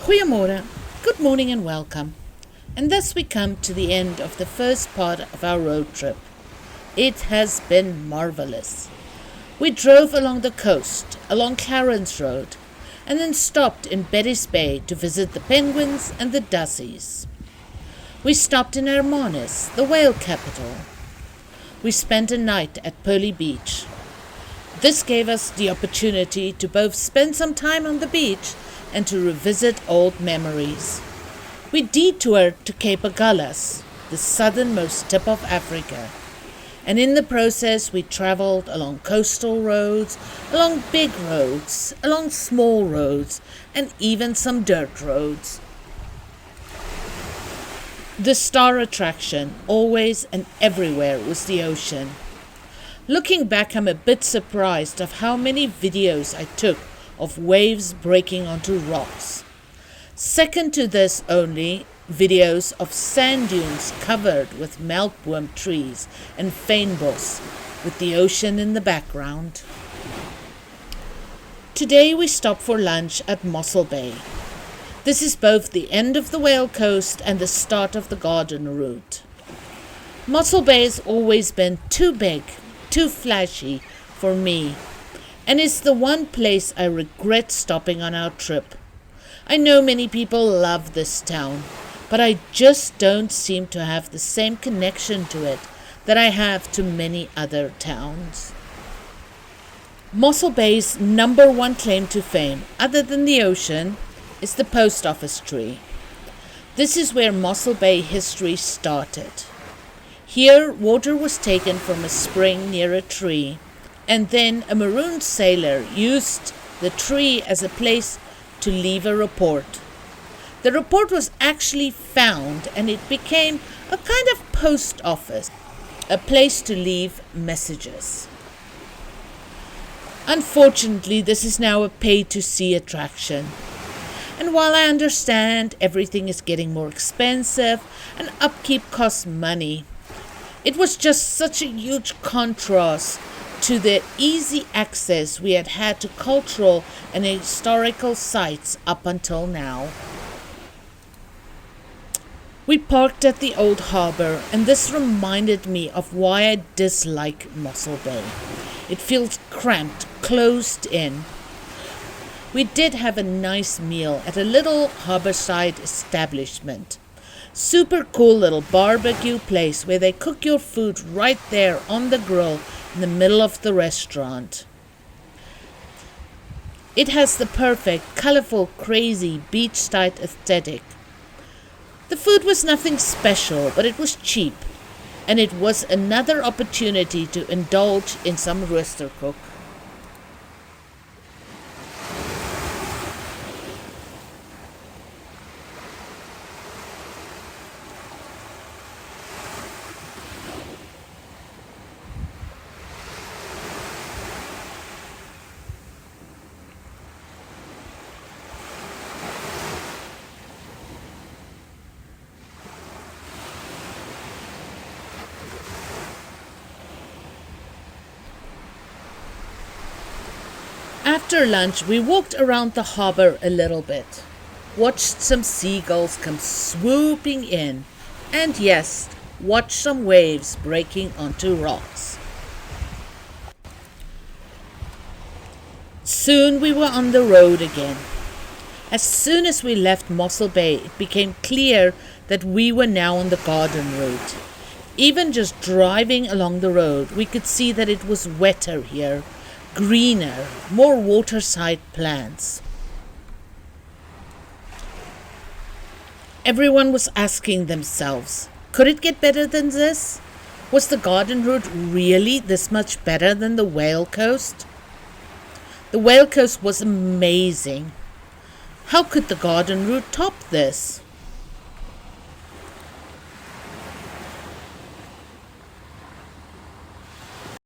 Goeiemorgen, good morning and welcome. And thus we come to the end of the first part of our road trip. It has been marvelous. We drove along the coast, along Clarence Road, and then stopped in Betty's Bay to visit the penguins and the dussies. We stopped in Hermanus, the whale capital. We spent a night at Pearly Beach. This gave us the opportunity to both spend some time on the beach and to revisit old memories. We detoured to Cape Agulhas, the southernmost tip of Africa, and in the process we travelled along coastal roads, along big roads, along small roads, and even some dirt roads. The star attraction, always and everywhere, was the ocean. Looking back, I'm a bit surprised of how many videos I took of waves breaking onto rocks. Second to this only, videos of sand dunes covered with milkworm trees and fynbos, with the ocean in the background. Today we stop for lunch at Mossel Bay. This is both the end of the Whale Coast and the start of the garden route. Mossel Bay has always been too big, too flashy for me, and is the one place I regret stopping on our trip. I know many people love this town, but I just don't seem to have the same connection to it that I have to many other towns. Mossel Bay's number one claim to fame, other than the ocean, is the post office tree. This is where Mossel Bay history started. Here, water was taken from a spring near a tree, and then a marooned sailor used the tree as a place to leave a report. The report was actually found, and it became a kind of post office, a place to leave messages. Unfortunately, this is now a pay-to-see attraction. And while I understand everything is getting more expensive and upkeep costs money, it was just such a huge contrast to the easy access we had had to cultural and historical sites up until now. We parked at the old harbour, and this reminded me of why I dislike Mossel Bay. It feels cramped, closed in. We did have a nice meal at a little harbourside establishment. Super cool little barbecue place where they cook your food right there on the grill in the middle of the restaurant. It has the perfect, colourful, crazy, beachside aesthetic. The food was nothing special, but it was cheap, and it was another opportunity to indulge in some rooster cook. After lunch, we walked around the harbour a little bit, watched some seagulls come swooping in, and yes, watched some waves breaking onto rocks. Soon we were on the road again. As soon as we left Mossel Bay, it became clear that we were now on the garden route. Even just driving along the road, we could see that it was wetter here, greener, more waterside plants. Everyone was asking themselves, could it get better than this? Was the garden route really this much better than the Whale Coast? The Whale Coast was amazing. How could the garden route top this?